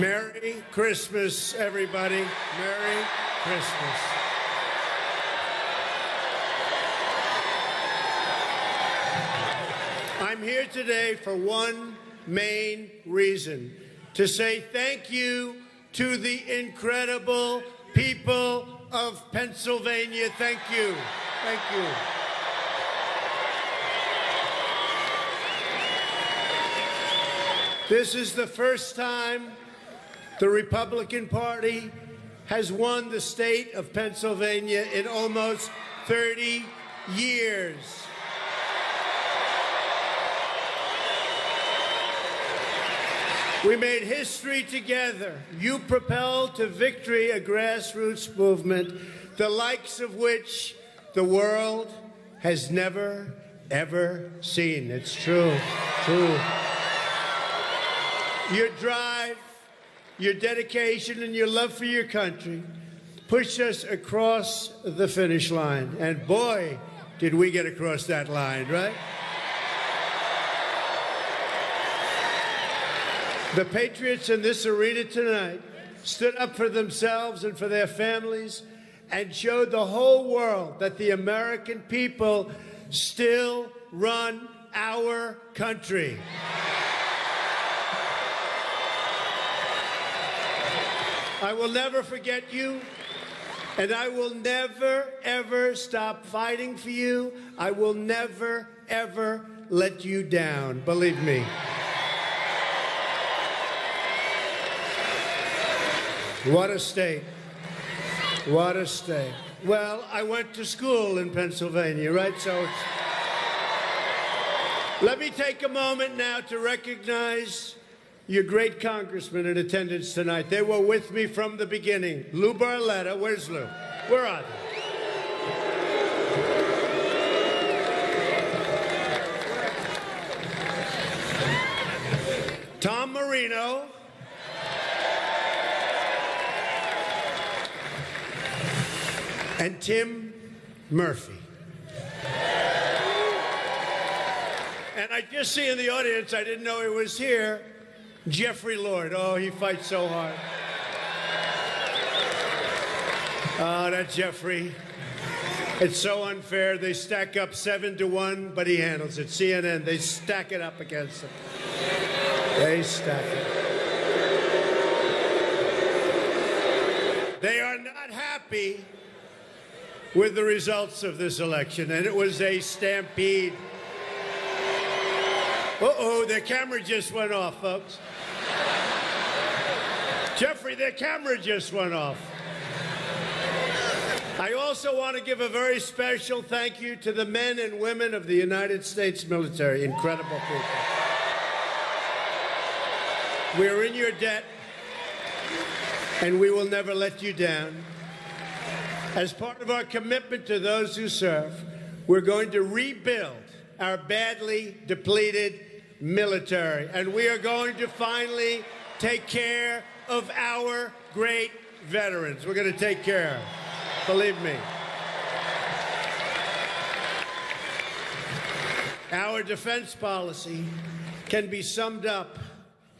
Merry Christmas, everybody. Merry Christmas. I'm here today for one main reason, to say thank you to the incredible people of Pennsylvania. Thank you. Thank you. This is the first time the Republican Party has won the state of Pennsylvania in almost 30 years. We made history together. You propelled to victory a grassroots movement, the likes of which the world has never, ever seen. It's true, true. Your drive, your dedication, and your love for your country pushed us across the finish line. And boy, did we get across that line, right? The patriots in this arena tonight stood up for themselves and for their families and showed the whole world that the American people still run our country. I will never forget you, and I will never, ever stop fighting for you. I will never, ever let you down, believe me. What a state. What a state. Well, I went to school in Pennsylvania, right? So let me take a moment now to recognize your great congressmen in attendance tonight. They were with me from the beginning. Lou Barletta, where's Lou? Where are they? Tom Marino. And Tim Murphy. And I just see in the audience, I didn't know he was here, Jeffrey Lord. Oh, he fights so hard. Oh, that Jeffrey. It's so unfair. They stack up 7-1, but he handles it. CNN, they stack it up against him. They stack it. They are not happy with the results of this election, and it was a stampede. Uh-oh, their camera just went off, folks. Jeffrey, their camera just went off. I also want to give a very special thank you to the men and women of the United States military. Incredible people. We are in your debt, and we will never let you down. As part of our commitment to those who serve, we're going to rebuild our badly depleted military, and we are going to finally take care of our great veterans. We're going to take care of them. Believe me. Our defense policy can be summed up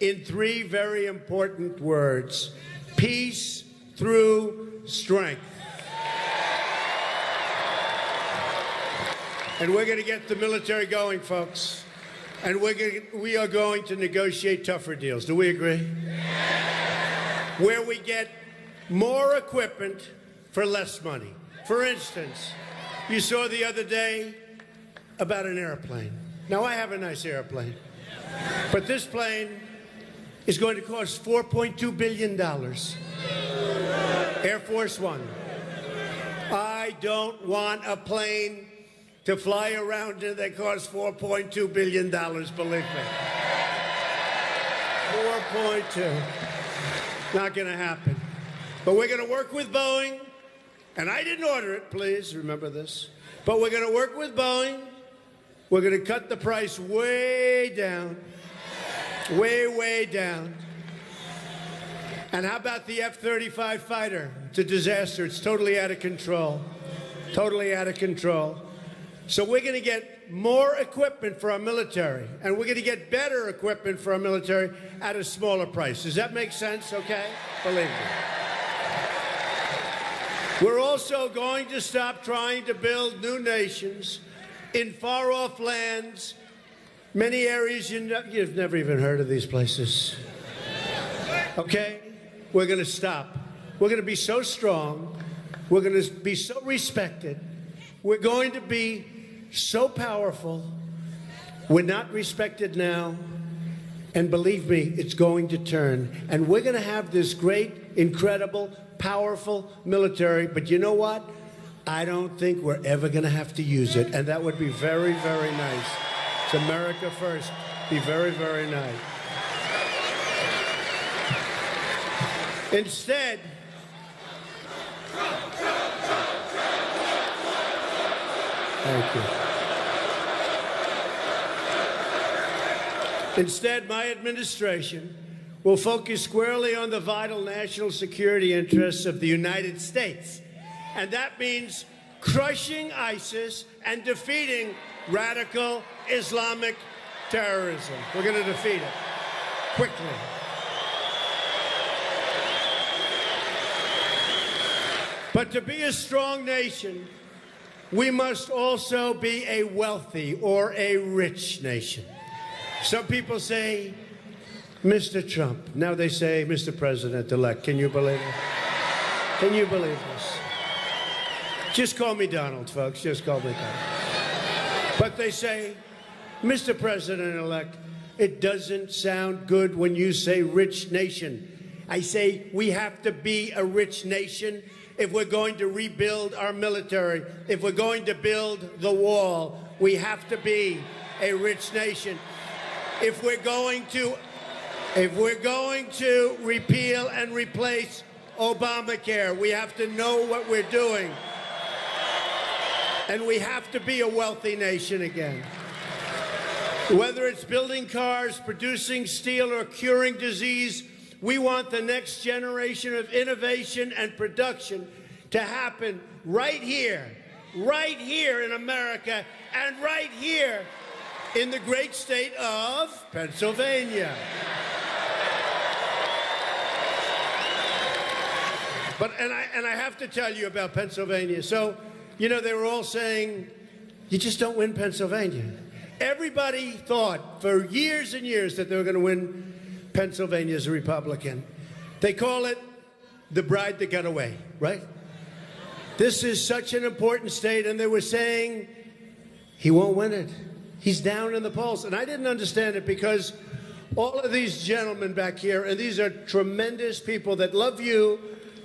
in 3 very important words: peace through strength. And we're going to get the military going, folks. And we are going to negotiate tougher deals. Do we agree? Where we get more equipment for less money. For instance, you saw the other day about an airplane. Now, I have a nice airplane. But this plane is going to cost $4.2 billion. Air Force One. I don't want a plane to fly around in that costs $4.2 billion, believe me. 4.2. Not going to happen. But we're going to work with Boeing, and I didn't order it, please remember this. But we're going to work with Boeing. We're going to cut the price way down. Way, way down. And how about the F-35 fighter? It's a disaster. It's totally out of control. Totally out of control. So we're going to get more equipment for our military, and we're going to get better equipment for our military at a smaller price. Does that make sense? Okay? Believe me. We're also going to stop trying to build new nations in far-off lands, many areas you've never even heard of these places. Okay? We're going to stop. We're going to be so strong. We're going to be so respected. We're going to be so powerful. We're not respected now. And believe me, it's going to turn. And we're going to have this great, incredible, powerful military. But you know what? I don't think we're ever going to have to use it. And that would be very, very nice. It's America first. Be very, very nice. Instead, thank you. Instead, my administration will focus squarely on the vital national security interests of the United States. And that means crushing ISIS and defeating radical Islamic terrorism. We're going to defeat it quickly. But to be a strong nation, we must also be a wealthy or a rich nation. Some people say, Mr. Trump. Now they say, Mr. President-elect. Can you believe it? Can you believe this? Just call me Donald, folks. Just call me Donald. But they say, Mr. President-elect, it doesn't sound good when you say rich nation. I say we have to be a rich nation if we're going to rebuild our military, if we're going to build the wall. We have to be a rich nation. If we're going to repeal and replace Obamacare, we have to know what we're doing. And we have to be a wealthy nation again. Whether it's building cars, producing steel, or curing disease, we want the next generation of innovation and production to happen right here in America, and right here in the great state of Pennsylvania. And I have to tell you about Pennsylvania. So, you know, they were all saying, you just don't win Pennsylvania. Everybody thought for years and years that they were going to win Pennsylvania as a Republican. They call it the bride that got away, right? This is such an important state, and they were saying he won't win it. He's down in the polls. And I didn't understand it because all of these gentlemen back here, and these are tremendous people that love you,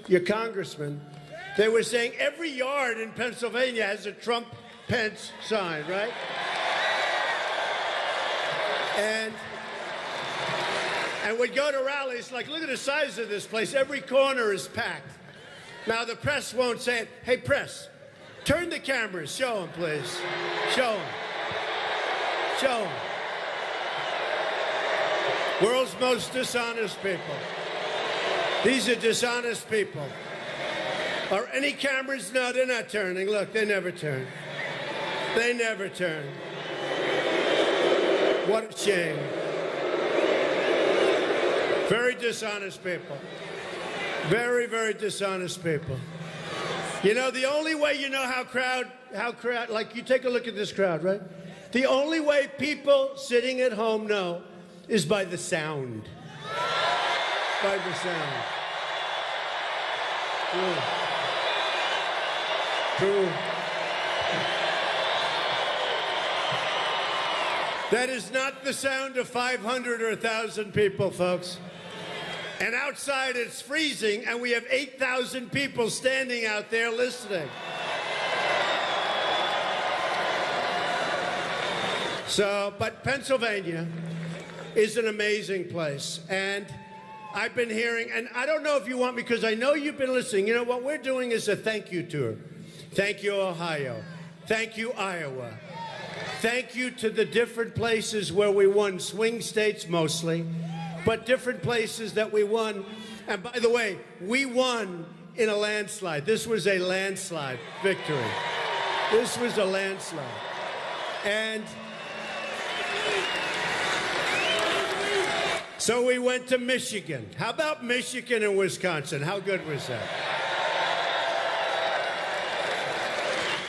your congressman, they were saying every yard in Pennsylvania has a Trump-Pence sign, right? And we'd go to rallies, like, look at the size of this place. Every corner is packed. Now, the press won't say it. Hey, press, turn the cameras. Show them, please. Show them. Show them. World's most dishonest people. These are dishonest people. Are any cameras? No, they're not turning. Look, they never turn. They never turn. What a shame. Very dishonest people. Very, very dishonest people. You know, the only way you know how crowd, like you take a look at this crowd, right? The only way people sitting at home know is by the sound. By the sound. True. True. That is not the sound of 500 or 1,000 people, folks. And outside it's freezing, and we have 8,000 people standing out there listening. So, but Pennsylvania is an amazing place. And I've been hearing, and I don't know if you want me, because I know you've been listening. You know, what we're doing is a thank you tour. Thank you, Ohio. Thank you, Iowa. Thank you to the different places where we won, swing states mostly, but different places that we won. And by the way, we won in a landslide. This was a landslide victory. This was a landslide. And so we went to Michigan. How about Michigan and Wisconsin? How good was that?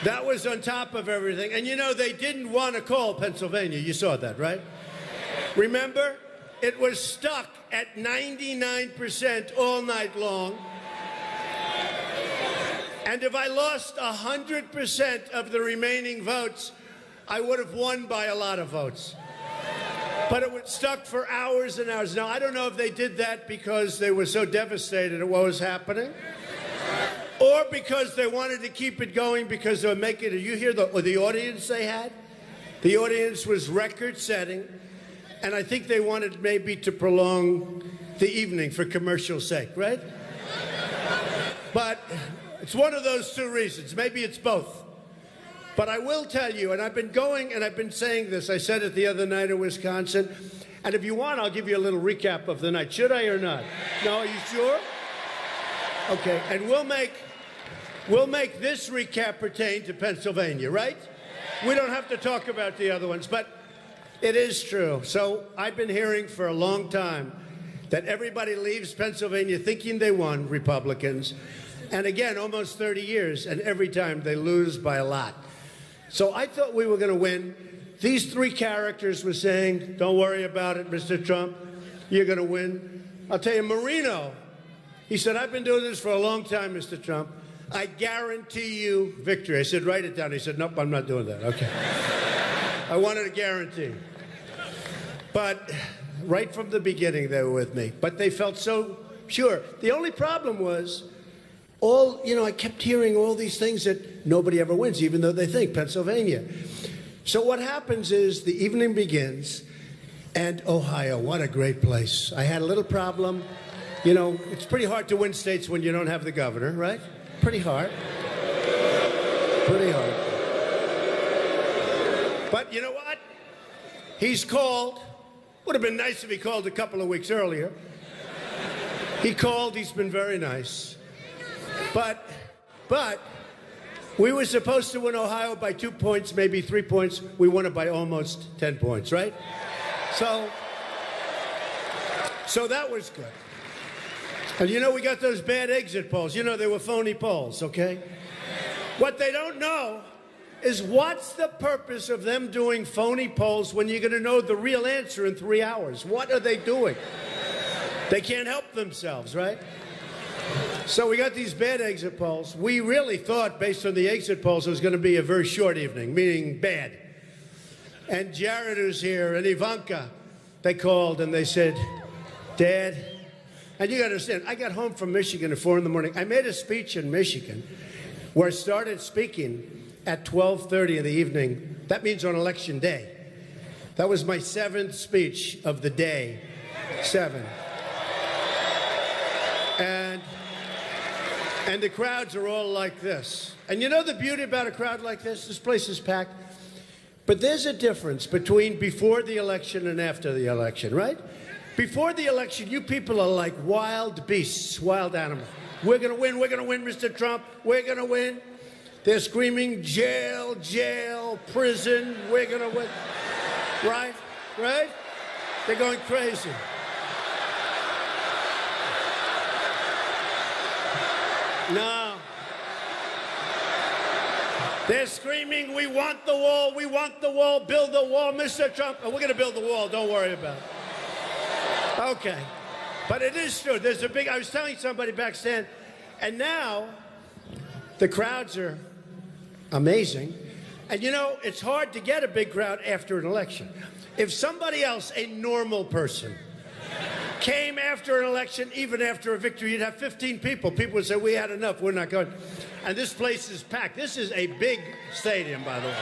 That was on top of everything. And you know, they didn't want to call Pennsylvania. You saw that, right? Remember? It was stuck at 99% all night long. And if I lost 100% of the remaining votes, I would have won by a lot of votes. But it was stuck for hours and hours. Now, I don't know if they did that because they were so devastated at what was happening, or because they wanted to keep it going because they were making it. You hear the audience they had? The audience was record-setting, and I think they wanted maybe to prolong the evening for commercial sake, right? But it's one of those two reasons. Maybe it's both. But I will tell you, and I've been going and I've been saying this. I said it the other night in Wisconsin. And if you want, I'll give you a little recap of the night. Should I or not? No, are you sure? Okay, and we'll make this recap pertain to Pennsylvania, right? We don't have to talk about the other ones, but it is true. So I've been hearing for a long time that everybody leaves Pennsylvania thinking they won, Republicans. And again, almost 30 years, and every time they lose by a lot. So I thought we were going to win. These three characters were saying, don't worry about it, Mr. Trump. You're going to win. I'll tell you, Marino, he said, I've been doing this for a long time, Mr. Trump. I guarantee you victory. I said, write it down. He said, nope, I'm not doing that. Okay. I wanted a guarantee. But right from the beginning, they were with me. But they felt so sure. The only problem was, I kept hearing all these things that nobody ever wins, even though they think Pennsylvania. So what happens is the evening begins, and Ohio, what a great place. I had a little problem. You know, it's pretty hard to win states when you don't have the governor, right? Pretty hard. Pretty hard. But you know what? He's called. Would have been nice if he called a couple of weeks earlier. He called. He's been very nice. But we were supposed to win Ohio by 2 points, maybe 3 points. We won it by almost 10 points, right? So that was good. And you know, we got those bad exit polls. You know, they were phony polls, okay? What they don't know is what's the purpose of them doing phony polls when you're going to know the real answer in 3 hours? What are they doing? They can't help themselves, right? So we got these bad exit polls. We really thought, based on the exit polls, it was going to be a very short evening, meaning bad. And Jared, who's here, and Ivanka, they called and they said, Dad, and you got to understand, I got home from Michigan at 4 in the morning. I made a speech in Michigan where I started speaking at 12:30 in the evening. That means on election day. That was my 7th speech of the day. 7. And the crowds are all like this. And you know the beauty about a crowd like this? This place is packed. But there's a difference between before the election and after the election, right? Before the election, you people are like wild beasts, wild animals. We're going to win, Mr. Trump. We're going to win. They're screaming, jail, jail, prison. We're going to win. Right? Right? They're going crazy. No. They're screaming, we want the wall, build the wall, Mr. Trump. And we're going to build the wall, don't worry about it. Okay. But it is true. There's a big, I was telling somebody backstage, and now the crowds are amazing. And you know, it's hard to get a big crowd after an election. If somebody else, a normal person, came after an election, even after a victory, you'd have 15 people. People would say, we had enough, we're not going. And this place is packed. This is a big stadium, by the way.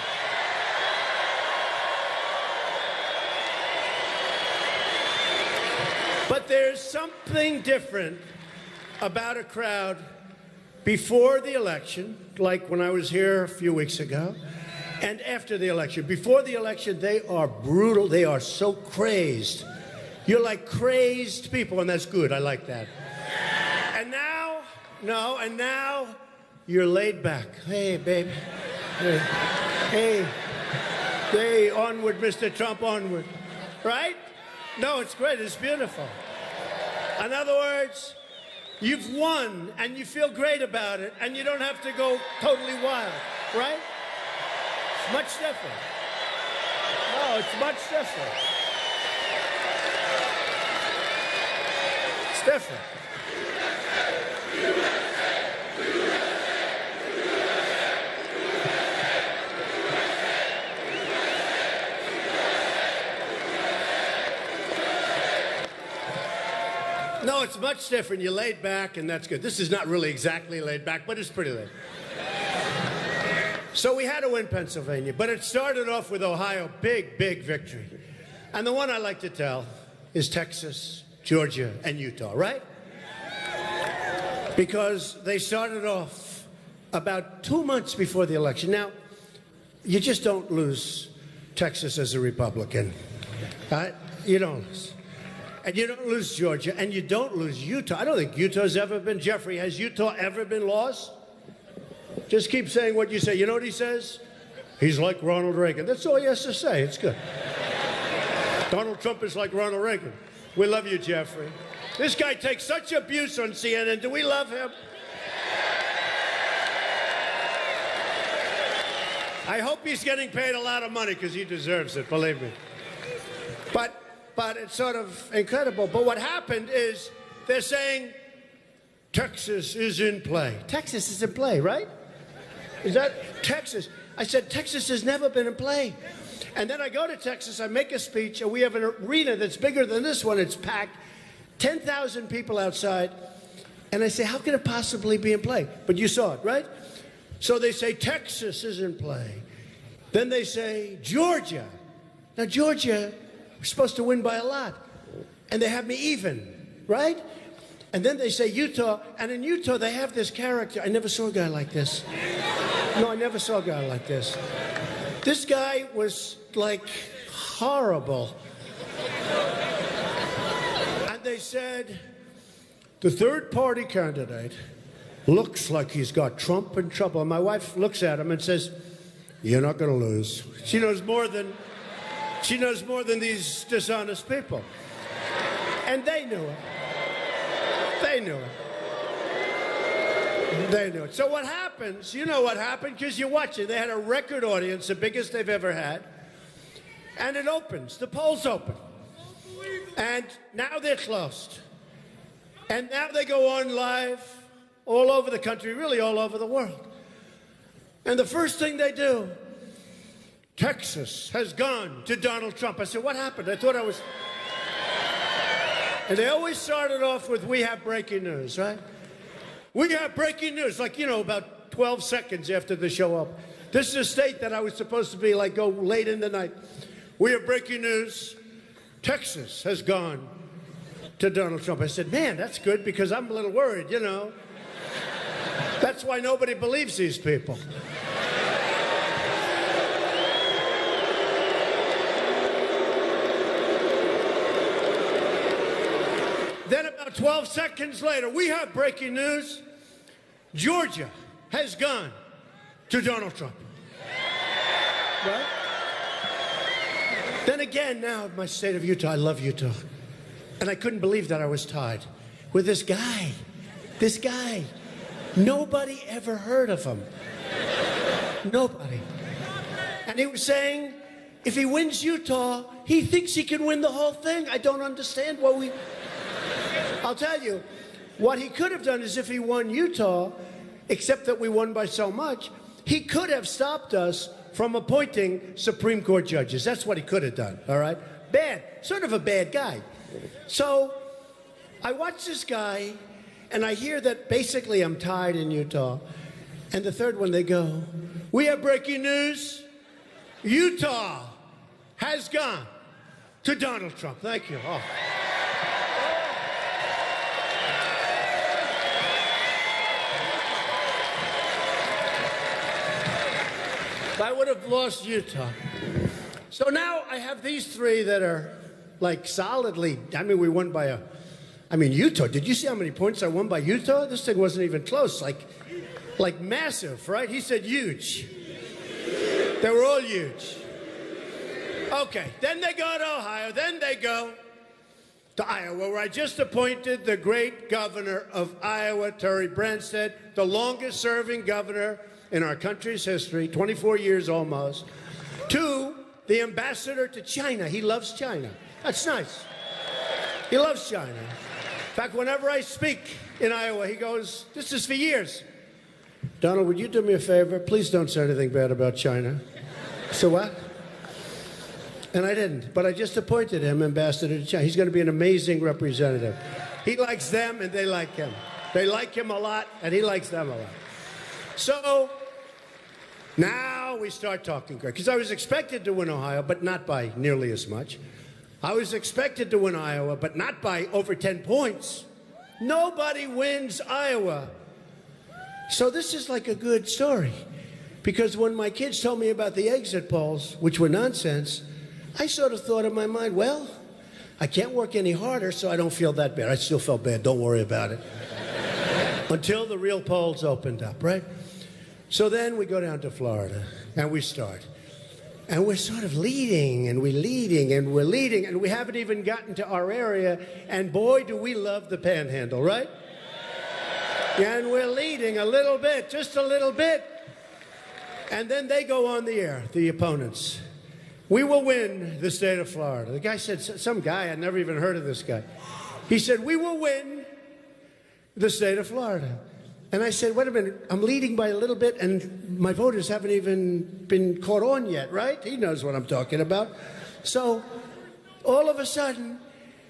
But there's something different about a crowd before the election, like when I was here a few weeks ago, and after the election. Before the election, they are brutal. They are so crazed. You're like crazed people, and that's good. I like that. And now, and now you're laid back. Hey, baby. Hey. Hey, onward, Mr. Trump, onward. Right? No, it's great. It's beautiful. In other words, you've won, and you feel great about it, and you don't have to go totally wild. Right? It's much different. No, it's much different. It's different. No, it's much different. You're laid back, and that's good. This is not really exactly laid back, but it's pretty laid. So we had to win Pennsylvania, but it started off with Ohio, big, big victory. And the one I like to tell is Texas, Georgia, and Utah, right? Because they started off about 2 months before the election. Now, you just don't lose Texas as a Republican. You don't lose. And you don't lose Georgia, and you don't lose Utah. I don't think Utah's ever been. Jeffrey, has Utah ever been lost? Just keep saying what you say. You know what he says? He's like Ronald Reagan. That's all he has to say. It's good. Donald Trump is like Ronald Reagan. We love you, Jeffrey. This guy takes such abuse on CNN. Do we love him? I hope he's getting paid a lot of money because he deserves it, believe me. But it's sort of incredible. But what happened is they're saying Texas is in play. Texas is in play, right? Is that Texas? I said, Texas has never been in play. And then I go to Texas, I make a speech, and we have an arena that's bigger than this one. It's packed, 10,000 people outside. And I say, how can it possibly be in play? But you saw it, right? So they say Texas is in play. Then they say Georgia. Now, Georgia, we're supposed to win by a lot. And they have me even, right? And then they say Utah. And in Utah, they have this character. I never saw a guy like this. No, I never saw a guy like this. This guy was, like, horrible. And they said, the third-party candidate looks like he's got Trump in trouble. And my wife looks at him and says, you're not going to lose. She knows more than these dishonest people. And they knew it. They knew it. They knew it. So what happens, you know what happened, because you watch it. They had a record audience, the biggest they've ever had. And it opens. The polls open. And now they're closed. And now they go on live all over the country, really all over the world. And the first thing they do, Texas has gone to Donald Trump. I said, what happened? I thought I was... And they always started off with, we have breaking news, right? We have breaking news, like, you know, about 12 seconds after the show up. This is a state that I was supposed to be, like, go late in the night. We have breaking news. Texas has gone to Donald Trump. I said, man, that's good, because I'm a little worried, you know. That's why nobody believes these people. Then about 12 seconds later, we have breaking news. Georgia has gone to Donald Trump. Right? Then again, now my state of Utah, I love Utah. And I couldn't believe that I was tied with this guy. This guy. Nobody ever heard of him. Nobody. And he was saying, if he wins Utah, he thinks he can win the whole thing. I don't understand what we... I'll tell you, what he could have done is if he won Utah, except that we won by so much, he could have stopped us from appointing Supreme Court judges. That's what he could have done, all right? Bad, sort of a bad guy. So I watch this guy, and I hear that basically I'm tied in Utah. And the third one, they go, we have breaking news. Utah has gone to Donald Trump. Thank you. Oh. I would have lost Utah. So now I have these three that are like solidly, I mean, we won by Utah. Did you see how many points I won by Utah? This thing wasn't even close, like massive, right? He said huge. They were all huge. Okay, then they go to Ohio, then they go to Iowa, where I just appointed the great governor of Iowa, Terry Branstad, the longest-serving governor in our country's history, 24 years almost, to the ambassador to China. He loves China. That's nice. He loves China. In fact, whenever I speak in Iowa, he goes, this is for years. Donald, would you do me a favor? Please don't say anything bad about China. So what? And I didn't, but I just appointed him ambassador to China. He's going to be an amazing representative. He likes them, and they like him. They like him a lot, and he likes them a lot. So now we start talking, Greg, because I was expected to win Ohio, but not by nearly as much. I was expected to win Iowa, but not by over 10 points. Nobody wins Iowa. So this is like a good story, because when my kids told me about the exit polls, which were nonsense, I sort of thought in my mind, well, I can't work any harder, so I don't feel that bad. I still felt bad. Don't worry about it. Until the real polls opened up, right? So then we go down to Florida, and we start. And we're sort of leading, and we're leading, and we're leading, and we haven't even gotten to our area, and boy, do we love the Panhandle, right? And we're leading a little bit, just a little bit. And then they go on the air, the opponents. We will win the state of Florida. The guy said, some guy, I'd never even heard of this guy. He said, we will win the state of Florida. And I said, wait a minute, I'm leading by a little bit, and my voters haven't even been caught on yet, right? He knows what I'm talking about. So all of a sudden,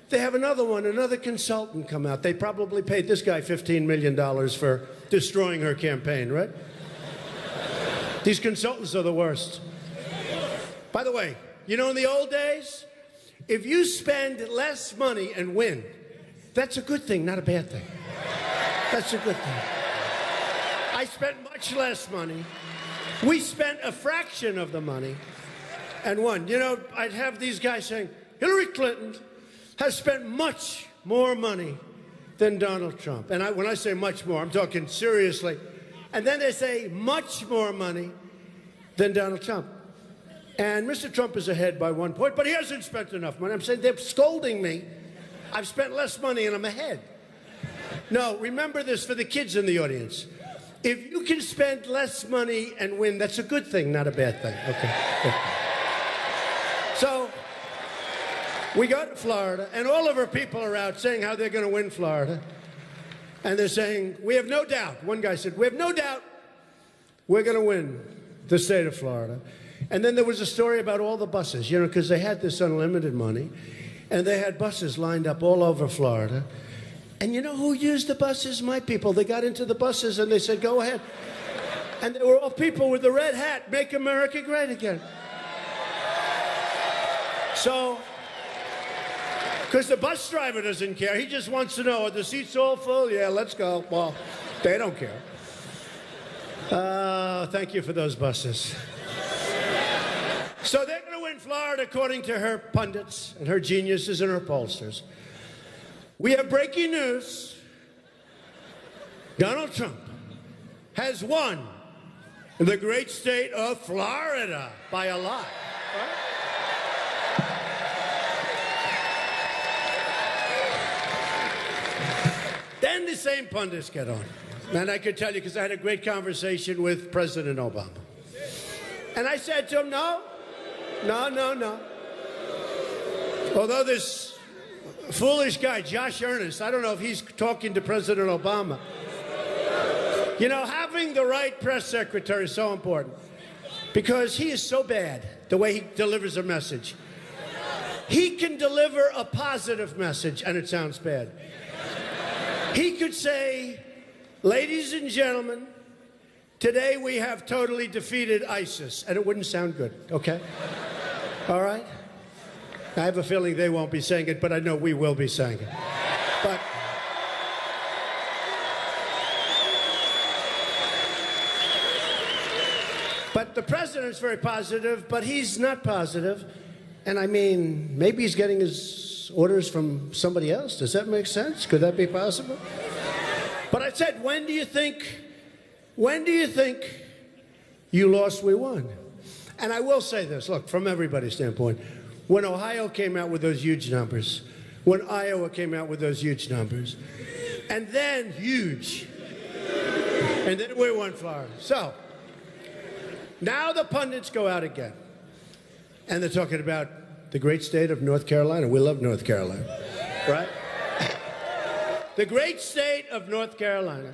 they have another consultant come out. They probably paid this guy $15 million for destroying her campaign, right? These consultants are the worst. By the way, you know, in the old days, if you spend less money and win, that's a good thing, not a bad thing. That's a good thing. I spent much less money. We spent a fraction of the money and won. You know, I'd have these guys saying, Hillary Clinton has spent much more money than Donald Trump. And when I say much more, I'm talking seriously. And then they say much more money than Donald Trump. And Mr. Trump is ahead by 1 point, but he hasn't spent enough money. I'm saying they're scolding me. I've spent less money and I'm ahead. No, remember this for the kids in the audience. If you can spend less money and win, that's a good thing, not a bad thing. Okay. So we go to Florida, and all of our people are out saying how they're going to win Florida. And they're saying, we have no doubt. One guy said, we have no doubt we're going to win the state of Florida. And then there was a story about all the buses, you know, because they had this unlimited money, and they had buses lined up all over Florida. And you know who used the buses? My people. They got into the buses, and they said, go ahead. And they were all people with the red hat, make America great again. So, because the bus driver doesn't care. He just wants to know, are the seats all full? Yeah, let's go. Well, they don't care. Thank you for those buses. So they're going to win Florida, according to her pundits and her geniuses and her pollsters. We have breaking news. Donald Trump has won the great state of Florida by a lot. Then the same pundits get on. And I could tell you, because I had a great conversation with President Obama. And I said to him, no. Although this foolish guy, Josh Earnest, I don't know if he's talking to President Obama. You know, having the right press secretary is so important, because he is so bad the way he delivers a message. He can deliver a positive message and it sounds bad. He could say, ladies and gentlemen, today we have totally defeated ISIS, and it wouldn't sound good, okay? All right? I have a feeling they won't be saying it, but I know we will be saying it. But the president's very positive, but he's not positive. And I mean, maybe he's getting his orders from somebody else. Does that make sense? Could that be possible? But I said, when do you think you lost, we won? And I will say this, look, from everybody's standpoint, when Ohio came out with those huge numbers, when Iowa came out with those huge numbers, and then huge, and then we won Florida. So now the pundits go out again, and they're talking about the great state of North Carolina. We love North Carolina, right? The great state of North Carolina.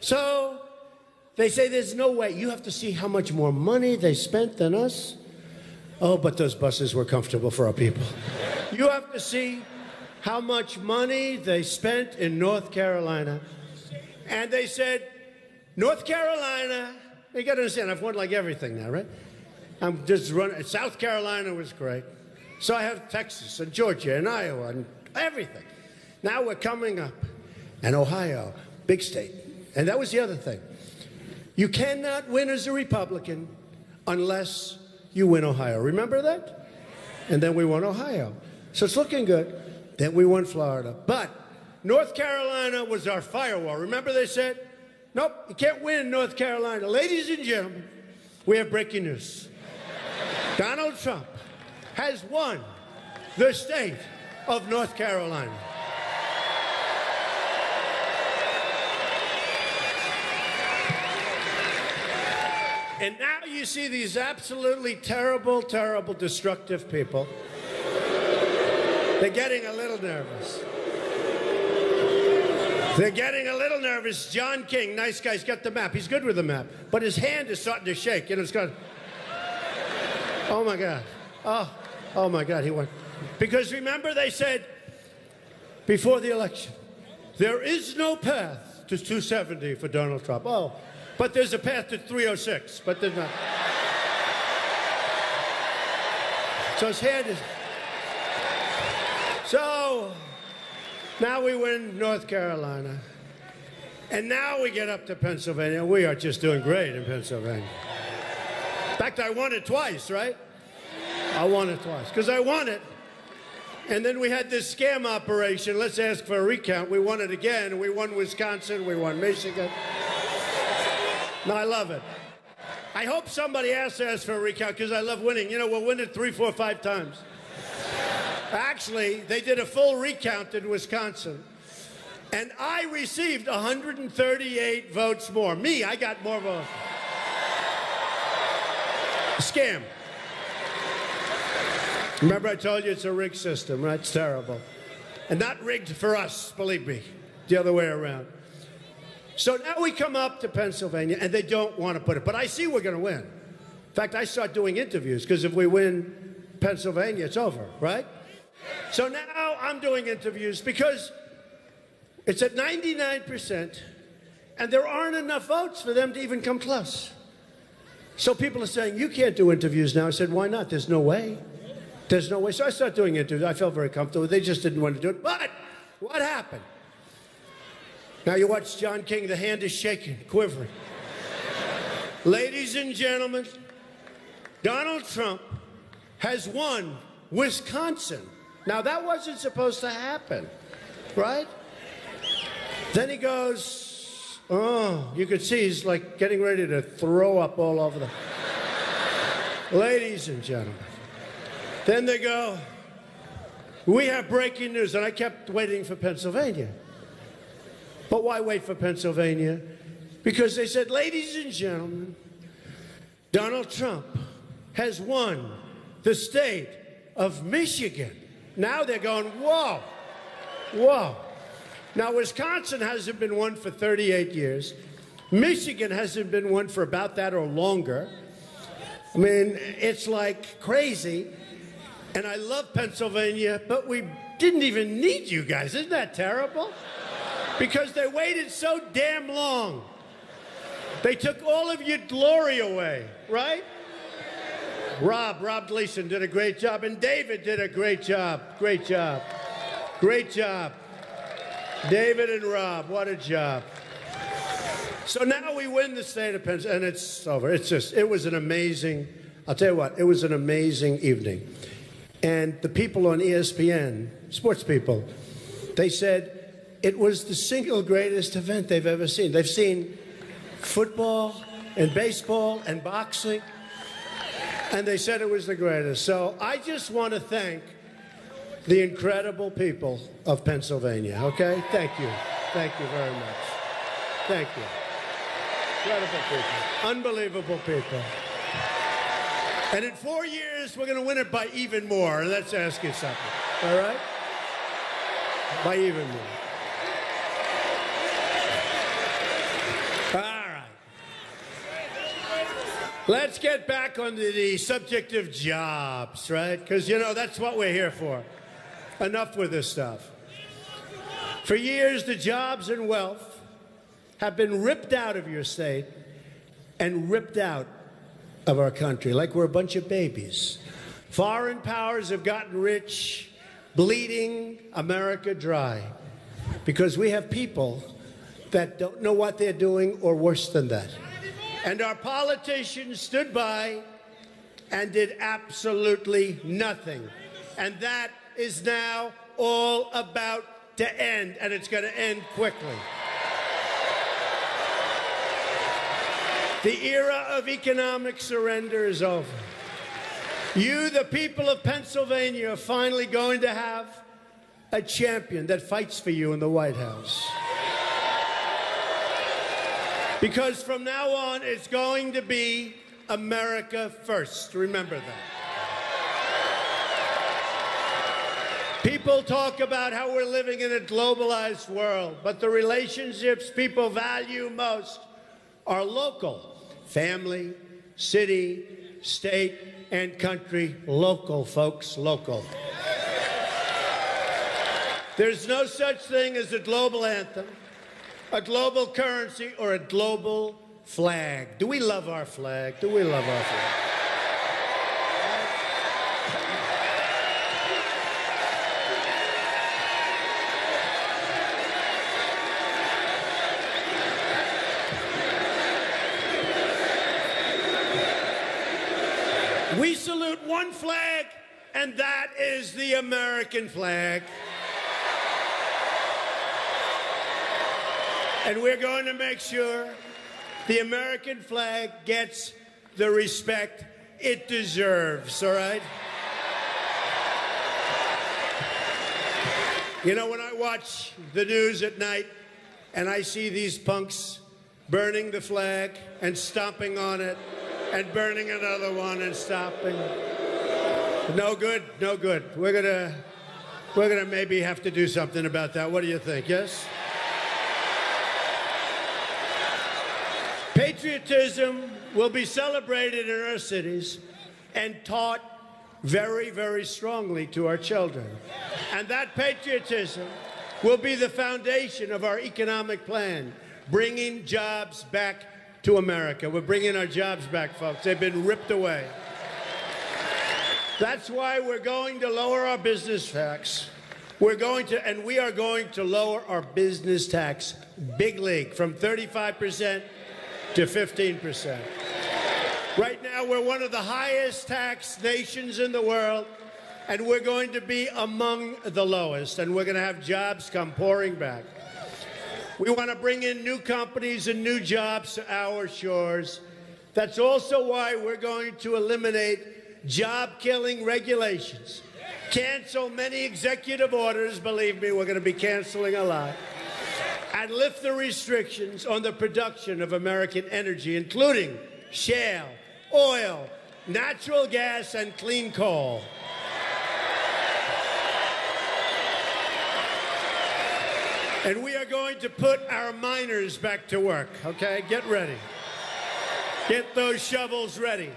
So they say there's no way. You have to see how much more money they spent than us. Oh, but those buses were comfortable for our people. You have to see how much money they spent in North Carolina. And they said, North Carolina, you got to understand, I've won like everything now, right? I'm just running. South Carolina was great. So I have Texas and Georgia and Iowa and everything. Now we're coming up. And Ohio, big state. And that was the other thing. You cannot win as a Republican unless you win Ohio. Remember that? And then we won Ohio. So it's looking good. Then we won Florida. But North Carolina was our firewall. Remember they said, nope, you can't win North Carolina. Ladies and gentlemen, we have breaking news. Donald Trump has won the state of North Carolina. And now you see these absolutely terrible, terrible, destructive people. They're getting a little nervous. They're getting a little nervous. John King, nice guy, he's got the map. He's good with the map. But his hand is starting to shake. You know, it's got... Oh, my God. Oh, my God, he won. Because remember they said before the election, there is no path to 270 for Donald Trump. Oh. But there's a path to 306, but there's not. So his hand is... So now we win North Carolina. And now we get up to Pennsylvania. We are just doing great in Pennsylvania. In fact, I won it twice, right? I won it twice, because I won it. And then we had this scam operation. Let's ask for a recount. We won it again. We won Wisconsin. We won Michigan. No, I love it. I hope somebody else asks for a recount because I love winning. You know, we'll win it 3, 4, 5 times. Actually, they did a full recount in Wisconsin. And I received 138 votes more. Me, I got more votes. Scam. Remember I told you it's a rigged system, right? It's terrible. And not rigged for us, believe me. The other way around. So now we come up to Pennsylvania, and they don't want to put it. But I see we're going to win. In fact, I start doing interviews, because if we win Pennsylvania, it's over, right? So now I'm doing interviews, because it's at 99%, and there aren't enough votes for them to even come close. So people are saying, you can't do interviews now. I said, why not? There's no way. There's no way. So I started doing interviews. I felt very comfortable. They just didn't want to do it. But what happened? Now you watch John King, the hand is shaking, quivering. Ladies and gentlemen, Donald Trump has won Wisconsin. Now that wasn't supposed to happen, right? Then he goes, oh, you could see he's like getting ready to throw up all over the... Ladies and gentlemen, then they go, we have breaking news, and I kept waiting for Pennsylvania. But why wait for Pennsylvania? Because they said, ladies and gentlemen, Donald Trump has won the state of Michigan. Now they're going, whoa, whoa. Now, Wisconsin hasn't been won for 38 years. Michigan hasn't been won for about that or longer. I mean, it's like crazy. And I love Pennsylvania, but we didn't even need you guys. Isn't that terrible? Because they waited so damn long. They took all of your glory away, right? Rob Gleason did a great job, and David did a great job. Great job. Great job. David and Rob, what a job. So now we win the state of Pennsylvania, and it's over. It was an amazing, I'll tell you what, it was an amazing evening. And the people on ESPN, sports people, they said, it was the single greatest event they've ever seen. They've seen football and baseball and boxing. And they said it was the greatest. So I just want to thank the incredible people of Pennsylvania, okay? Thank you. Thank you very much. Thank you. Incredible people. Unbelievable people. And in 4 years, we're going to win it by even more. Let's ask you something, all right? By even more. All right. Let's get back onto the subject of jobs, right? Because, you know, that's what we're here for. Enough with this stuff. For years, the jobs and wealth have been ripped out of your state and ripped out of our country, like we're a bunch of babies. Foreign powers have gotten rich, bleeding America dry, because we have people that don't know what they're doing, or worse than that. And our politicians stood by and did absolutely nothing. And that is now all about to end, and it's going to end quickly. The era of economic surrender is over. You, the people of Pennsylvania, are finally going to have a champion that fights for you in the White House. Because from now on, it's going to be America first. Remember that. People talk about how we're living in a globalized world, but the relationships people value most are local. Family, city, state, and country. Local, folks, local. There's no such thing as a global anthem, a global currency, or a global flag. Do we love our flag? Do we love our flag? We salute one flag, and that is the American flag. And we're going to make sure the American flag gets the respect it deserves, all right? You know, when I watch the news at night and I see these punks burning the flag and stomping on it, and burning another one and stopping. No good, no good. We're gonna maybe have to do something about that. What do you think, yes? Patriotism will be celebrated in our cities and taught very, very strongly to our children. And that patriotism will be the foundation of our economic plan, bringing jobs back to America. We're bringing our jobs back, folks. They've been ripped away. That's why we're going to lower our business tax. We are going to lower our business tax big league from 35% to 15%. Right now, we're one of the highest taxed nations in the world, and we're going to be among the lowest, and we're going to have jobs come pouring back. We want to bring in new companies and new jobs to our shores. That's also why we're going to eliminate job-killing regulations, cancel many executive orders. Believe me, we're going to be canceling a lot, and lift the restrictions on the production of American energy, including shale, oil, natural gas, and clean coal. And we are going to put our miners back to work, okay? Get ready. Get those shovels ready.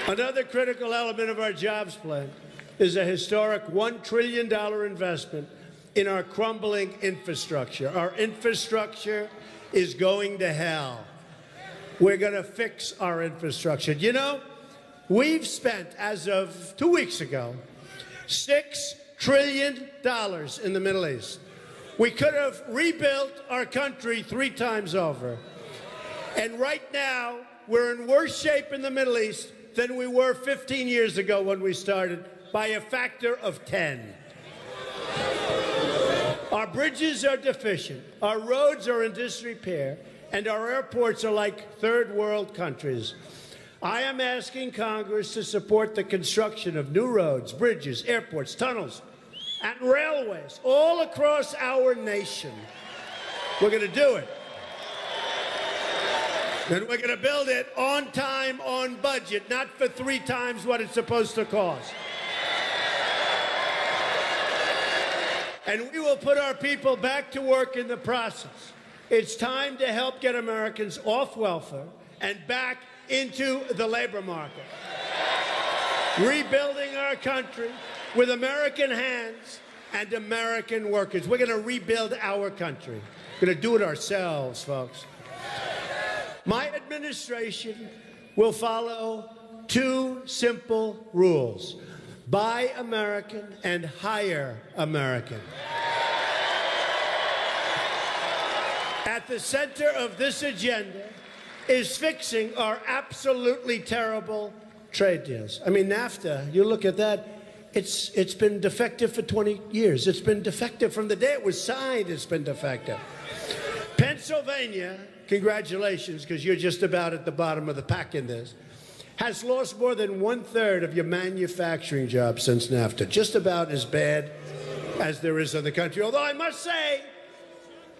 Another critical element of our jobs plan is a historic $1 trillion investment in our crumbling infrastructure. Our infrastructure is going to hell. We're going to fix our infrastructure. You know, we've spent, as of 2 weeks ago, $6 trillion in the Middle East. We could have rebuilt our country 3 times over. And right now, we're in worse shape in the Middle East than we were 15 years ago when we started, by a factor of 10. Our bridges are deficient, our roads are in disrepair, and our airports are like third world countries. I am asking Congress to support the construction of new roads, bridges, airports, tunnels, and railways all across our nation. We're going to do it. And we're going to build it on time, on budget, not for 3 times what it's supposed to cost. And we will put our people back to work in the process. It's time to help get Americans off welfare and back into the labor market. Rebuilding our country with American hands and American workers. We're going to rebuild our country. We're going to do it ourselves, folks. My administration will follow 2 simple rules: buy American and hire American. At the center of this agenda is fixing our absolutely terrible trade deals. I mean, NAFTA, you look at that, it's been defective for 20 years. It's been defective from the day it was signed. It's been defective. Pennsylvania, congratulations, because you're just about at the bottom of the pack in this, has lost more than 1/3 of your manufacturing jobs since NAFTA. Just about as bad as there is in the country. Although I must say,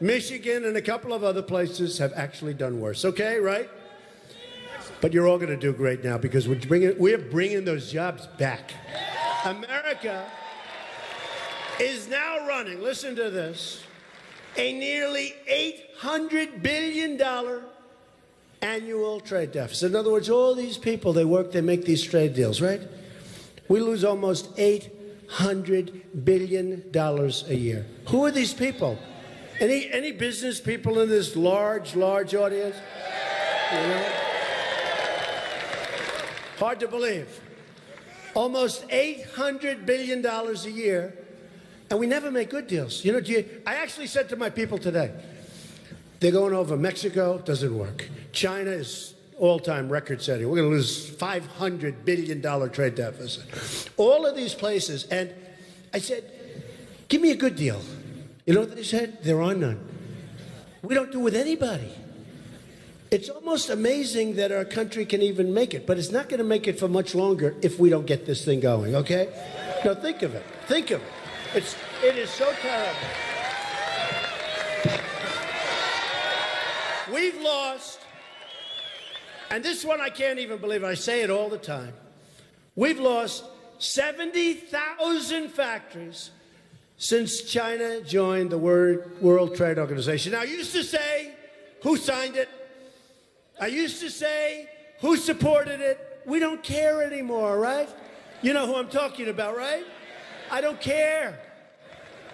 Michigan and a couple of other places have actually done worse. Okay, right? But you're all going to do great now because we're bringing those jobs back. America is now running, listen to this, a nearly $800 billion annual trade deficit. In other words, all these people, they work, they make these trade deals, right? We lose almost $800 billion a year. Who are these people? Any business people in this large audience? You know? Hard to believe. Almost $800 billion a year, and we never make good deals. You know, I actually said to my people today, they're going over Mexico, doesn't work. China is all-time record-setting. We're going to lose $500 billion trade deficit. All of these places, and I said, give me a good deal. You know what they said? There are none. We don't do with anybody. It's almost amazing that our country can even make it, but it's not going to make it for much longer if we don't get this thing going, okay? Now think of it. Think of it. It is so terrible. We've lost, and this one I can't even believe, I say it all the time, we've lost 70,000 factories since China joined the World Trade Organization. Now, I used to say, who signed it? I used to say, who supported it? We don't care anymore, right? You know who I'm talking about, right? I don't care.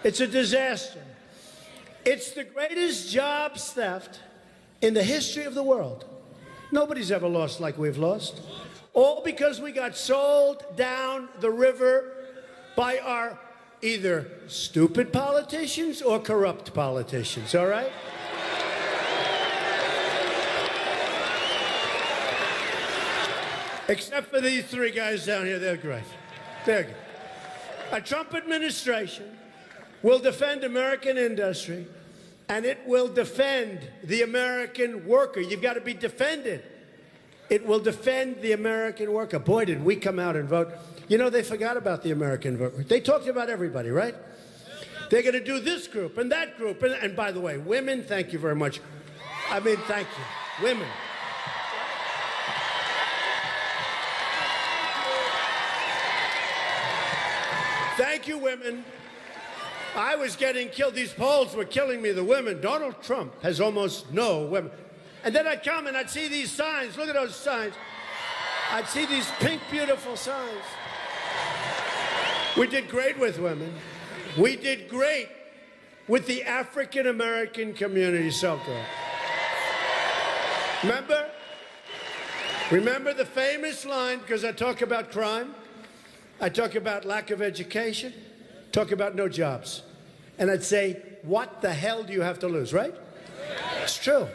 It's a disaster. It's the greatest jobs theft in the history of the world. Nobody's ever lost like we've lost. All because we got sold down the river by our either stupid politicians or corrupt politicians, all right? Except for these 3 guys down here, they're great. They're good. A Trump administration will defend American industry, and it will defend the American worker. You've got to be defended. It will defend the American worker. Boy, did we come out and vote. You know, they forgot about the American voter. They talked about everybody, right? They're going to do this group and that group. And by the way, women, thank you very much. I mean, thank you. Women. Thank you, women. I was getting killed. These polls were killing me, the women. Donald Trump has almost no women. And then I'd come and I'd see these signs. Look at those signs. I'd see these pink, beautiful signs. We did great with women. We did great with the African-American community, so good. Remember the famous line, because I talk about crime, I talk about lack of education, talk about no jobs. And I'd say, what the hell do you have to lose, right? It's true.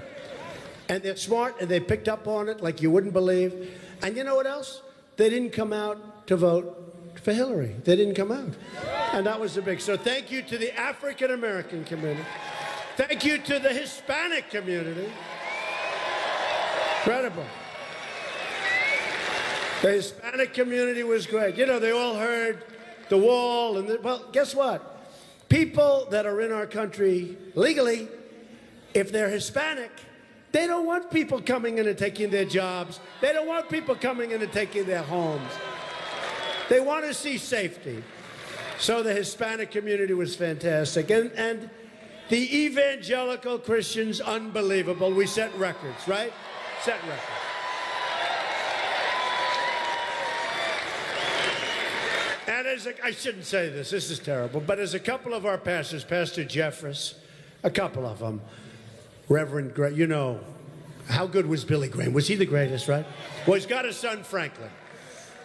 And they're smart, and they picked up on it like you wouldn't believe. And you know what else? They didn't come out to vote for Hillary. They didn't come out. And that was the big. So thank you to the African-American community. Thank you to the Hispanic community. Incredible. The Hispanic community was great. You know, they all heard the wall. Well, guess what? People that are in our country legally, if they're Hispanic, they don't want people coming in and taking their jobs. They don't want people coming in and taking their homes. They want to see safety. So the Hispanic community was fantastic. And the evangelical Christians, unbelievable. We set records, right? Set records. And I shouldn't say this is terrible, but as a couple of our pastors, Pastor Jeffress, a couple of them, Reverend Gray, you know, how good was Billy Graham? Was he the greatest, right? Well, he's got a son, Franklin.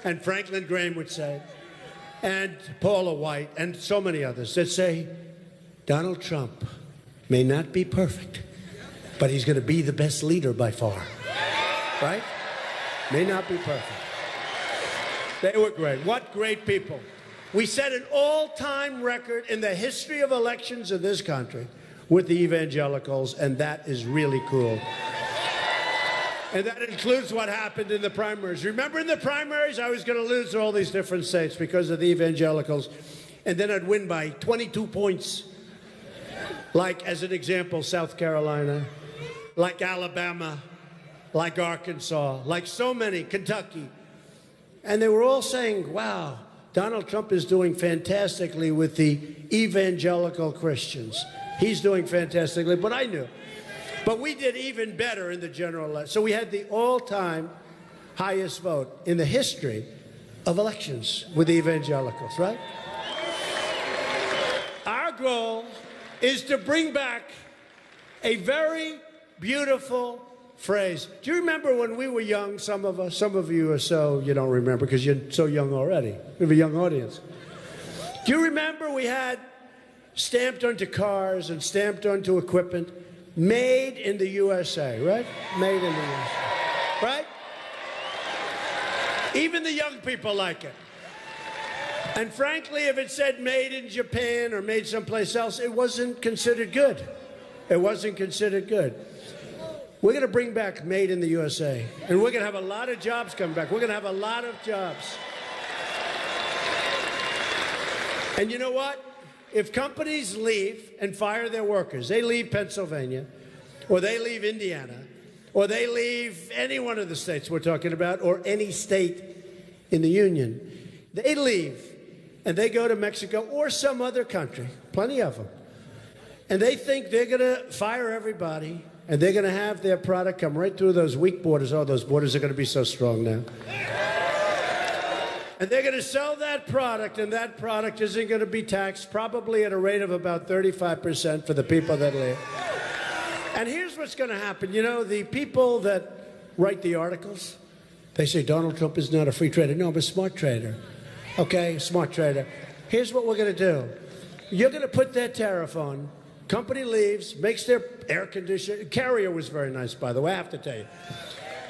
And Franklin Graham would say, and Paula White, and so many others that say, Donald Trump may not be perfect, but he's going to be the best leader by far. Right? May not be perfect. They were great. What great people. We set an all-time record in the history of elections in this country with the evangelicals, and that is really cool. And that includes what happened in the primaries. Remember in the primaries, I was going to lose to all these different states because of the evangelicals, and then I'd win by 22 points. Like, as an example, South Carolina, like Alabama, like Arkansas, like so many, Kentucky. And they were all saying, wow, Donald Trump is doing fantastically with the evangelical Christians. He's doing fantastically, but I knew. But we did even better in the general election. So we had the all-time highest vote in the history of elections with the evangelicals, right? Our goal is to bring back a very beautiful phrase. Do you remember when we were young, some of us, some of you are so, you don't remember because you're so young already. We have a young audience. Do you remember we had stamped onto cars and stamped onto equipment, made in the USA, right? Made in the USA, right? Even the young people like it. And frankly, if it said made in Japan or made someplace else, it wasn't considered good. It wasn't considered good. We're going to bring back made in the USA. And we're going to have a lot of jobs coming back. We're going to have a lot of jobs. And you know what? If companies leave and fire their workers, they leave Pennsylvania, or they leave Indiana, or they leave any one of the states we're talking about, or any state in the Union, they leave and they go to Mexico or some other country, plenty of them, and they think they're going to fire everybody and they're going to have their product come right through those weak borders. Oh, those borders are going to be so strong now. And they're going to sell that product, and that product isn't going to be taxed, probably at a rate of about 35% for the people that live. And here's what's going to happen. You know, the people that write the articles, they say Donald Trump is not a free trader. No, I'm a smart trader. Okay, smart trader. Here's what we're going to do. You're going to put that tariff on. Company leaves, makes their air conditioner. Carrier was very nice, by the way, I have to tell you.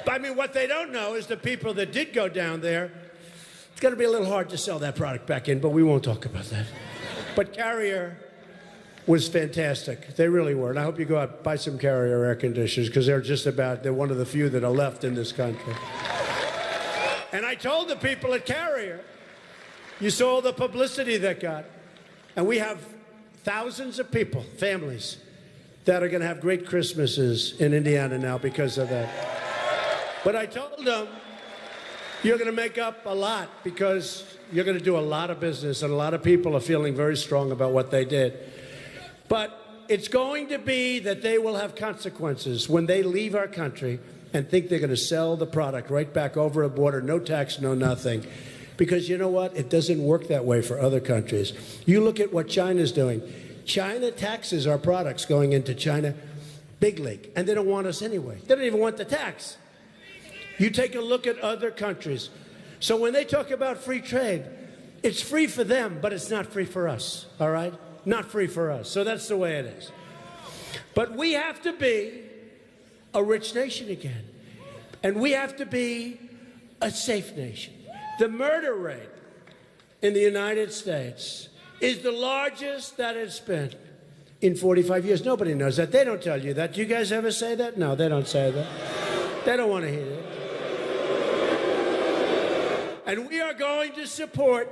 But, I mean, what they don't know is the people that did go down there, it's going to be a little hard to sell that product back in, but we won't talk about that. But Carrier was fantastic. They really were. And I hope you go out and buy some Carrier air conditioners because they're one of the few that are left in this country. And I told the people at Carrier, you saw all the publicity that got. And we have thousands of people, families, that are going to have great Christmases in Indiana now because of that. But I told them, you're going to make up a lot because you're going to do a lot of business, and a lot of people are feeling very strong about what they did. But it's going to be that they will have consequences when they leave our country and think they're going to sell the product right back over a border, no tax, no nothing. Because you know what? It doesn't work that way for other countries. You look at what China's doing. China taxes our products going into China big league, and they don't want us anyway. They don't even want the tax. You take a look at other countries. So when they talk about free trade, it's free for them, but it's not free for us, all right? Not free for us. So that's the way it is. But we have to be a rich nation again. And we have to be a safe nation. The murder rate in the United States is the largest that it's been in 45 years. Nobody knows that. They don't tell you that. Do you guys ever say that? No, they don't say that. They don't want to hear it. And we are going to support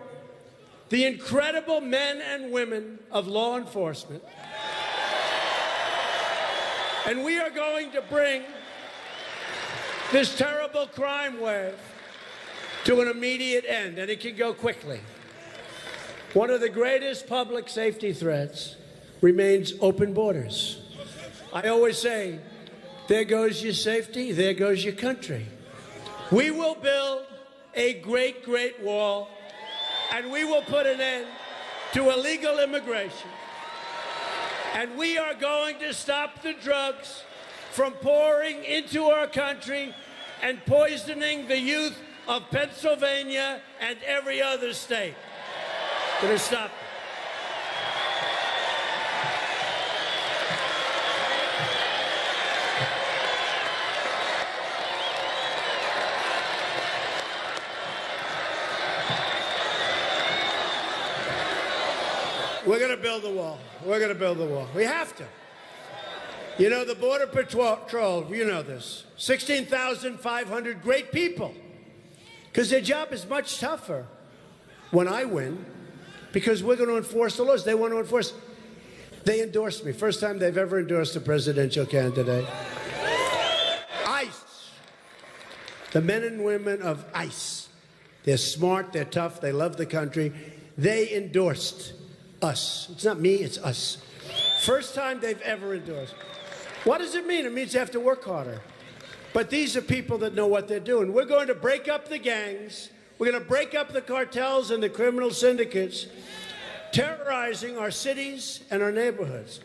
the incredible men and women of law enforcement. And we are going to bring this terrible crime wave to an immediate end, and it can go quickly. One of the greatest public safety threats remains open borders. I always say, there goes your safety, there goes your country. We will build a great, great wall, and we will put an end to illegal immigration. And we are going to stop the drugs from pouring into our country and poisoning the youth of Pennsylvania and every other state. We're going to stop it. We're going to build the wall. We're going to build the wall. We have to. You know, the Border Patrol, you know this, 16,500 great people, because their job is much tougher when I win, because we're going to enforce the laws. They want to enforce. They endorsed me. First time they've ever endorsed a presidential candidate. ICE. The men and women of ICE. They're smart, they're tough, they love the country. They endorsed us. It's not me, it's us. First time they've ever endorsed. What does it mean? It means you have to work harder. But these are people that know what they're doing. We're going to break up the gangs. We're going to break up the cartels and the criminal syndicates terrorizing our cities and our neighborhoods.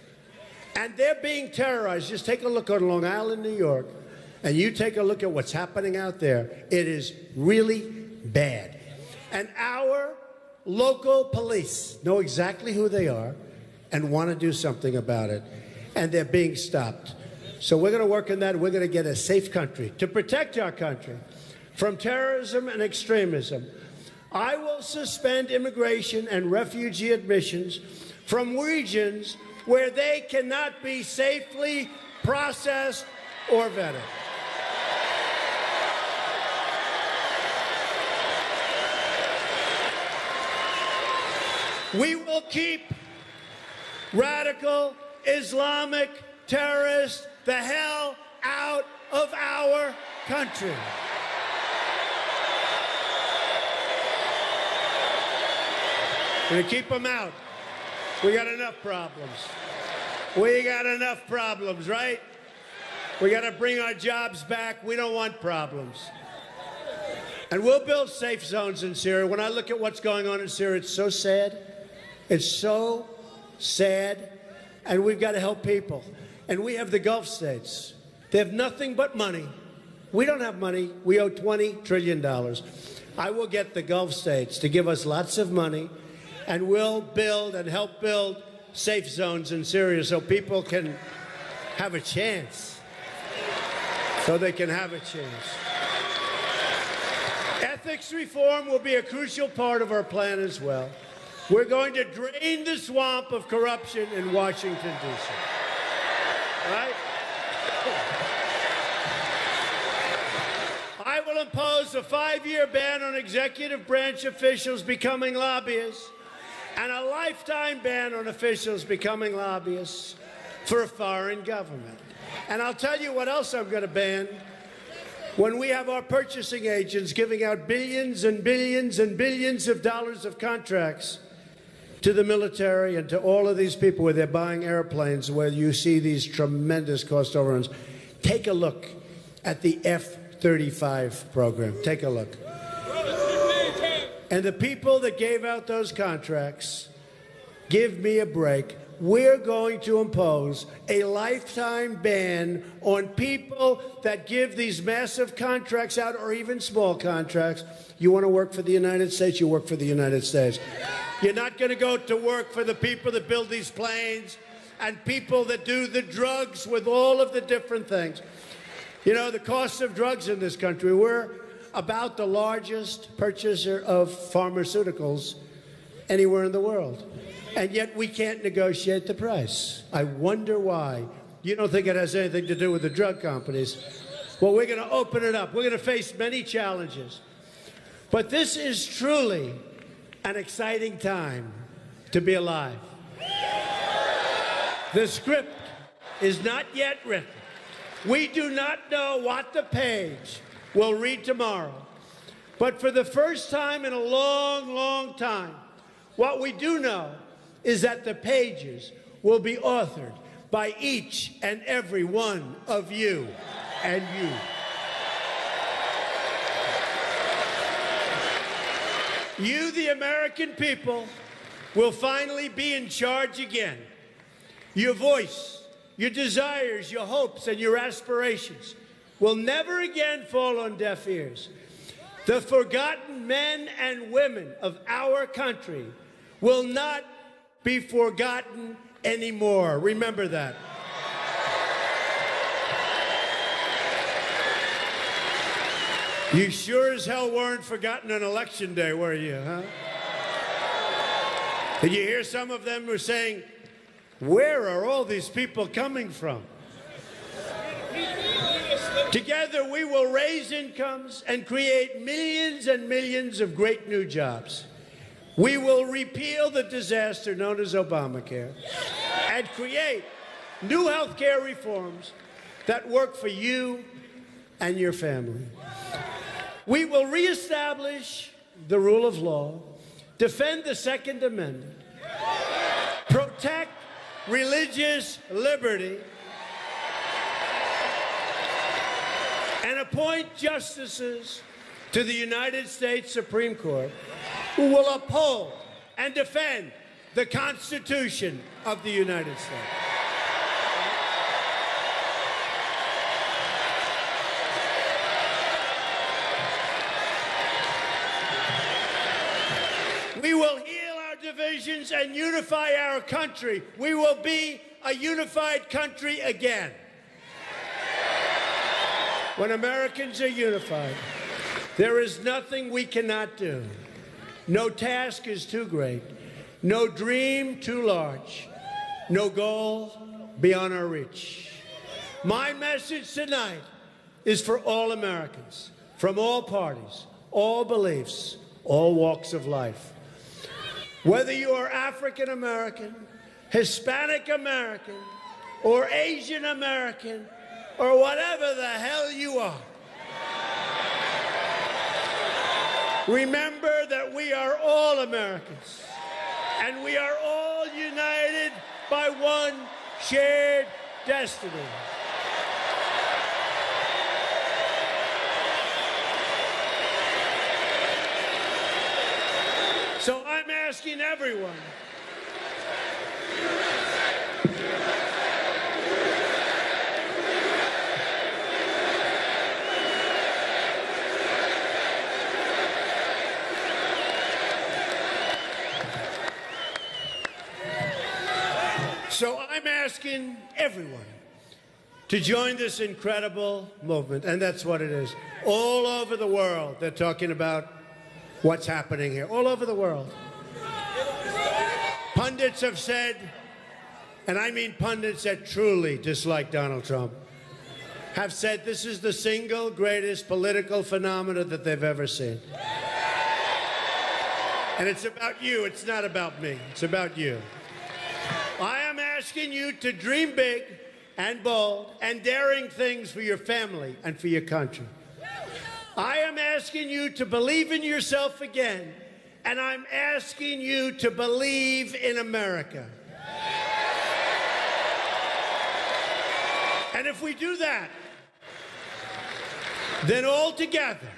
And they're being terrorized. Just take a look on Long Island, New York, and you take a look at what's happening out there. It is really bad. And our local police know exactly who they are and want to do something about it. And they're being stopped. So we're going to work on that. We're going to get a safe country to protect our country from terrorism and extremism. I will suspend immigration and refugee admissions from regions where they cannot be safely processed or vetted. We will keep radical Islamic terrorists the hell out of our country. We're going to keep them out. We got enough problems. We got enough problems, right? We got to bring our jobs back. We don't want problems. And we'll build safe zones in Syria. When I look at what's going on in Syria, it's so sad. It's so sad. And we've got to help people. And we have the Gulf states. They have nothing but money. We don't have money. We owe $20 trillion. I will get the Gulf states to give us lots of money, and we'll build and help build safe zones in Syria so people can have a chance. So they can have a chance. Ethics reform will be a crucial part of our plan as well. We're going to drain the swamp of corruption in Washington, D.C. Right? I will impose a 5-year ban on executive branch officials becoming lobbyists and a lifetime ban on officials becoming lobbyists for a foreign government. And I'll tell you what else I'm going to ban. When we have our purchasing agents giving out billions and billions and billions of dollars of contracts to the military and to all of these people where they're buying airplanes, where you see these tremendous cost overruns, take a look at the F-35 program. Take a look. And the people that gave out those contracts, give me a break. We're going to impose a lifetime ban on people that give these massive contracts out, or even small contracts. You want to work for the United States, you work for the United States. You're not going to go to work for the people that build these planes and people that do the drugs with all of the different things. You know, the cost of drugs in this country, we're about the largest purchaser of pharmaceuticals anywhere in the world. And yet we can't negotiate the price. I wonder why. You don't think it has anything to do with the drug companies. Well, we're going to open it up. We're going to face many challenges. But this is truly an exciting time to be alive. The script is not yet written. We do not know what the page will read tomorrow. But for the first time in a long, long time, what we do know is that the pages will be authored by each and every one of you and you. You, the American people, will finally be in charge again. Your voice, your desires, your hopes, and your aspirations will never again fall on deaf ears. The forgotten men and women of our country will not be forgotten anymore. Remember that. You sure as hell weren't forgotten on Election Day, were you, huh? Did you hear some of them were saying, where are all these people coming from? Together we will raise incomes and create millions and millions of great new jobs. We will repeal the disaster known as Obamacare and create new health care reforms that work for you and your family. We will reestablish the rule of law, defend the Second Amendment, protect religious liberty, and appoint justices to the United States Supreme Court who will uphold and defend the Constitution of the United States. We will heal our divisions and unify our country. We will be a unified country again. When Americans are unified, there is nothing we cannot do. No task is too great, no dream too large, no goal beyond our reach. My message tonight is for all Americans, from all parties, all beliefs, all walks of life. Whether you are African American, Hispanic American, or Asian American, or whatever the hell you are, remember that we are all Americans, and we are all united by one shared destiny. So I'm asking everyone, to join this incredible movement, and that's what it is. All over the world, they're talking about what's happening here, all over the world. Pundits have said, and I mean pundits that truly dislike Donald Trump, have said this is the single greatest political phenomenon that they've ever seen. And it's about you, it's not about me, it's about you. I am asking you to dream big and bold and daring things for your family and for your country. I am asking you to believe in yourself again, and I'm asking you to believe in America. And if we do that, then all together,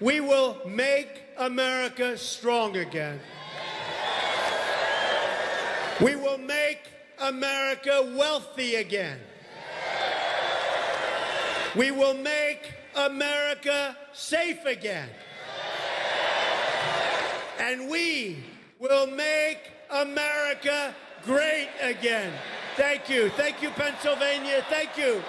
we will make America strong again. We will make America wealthy again. We will make America safe again. And we will make America great again. Thank you. Thank you, Pennsylvania. Thank you.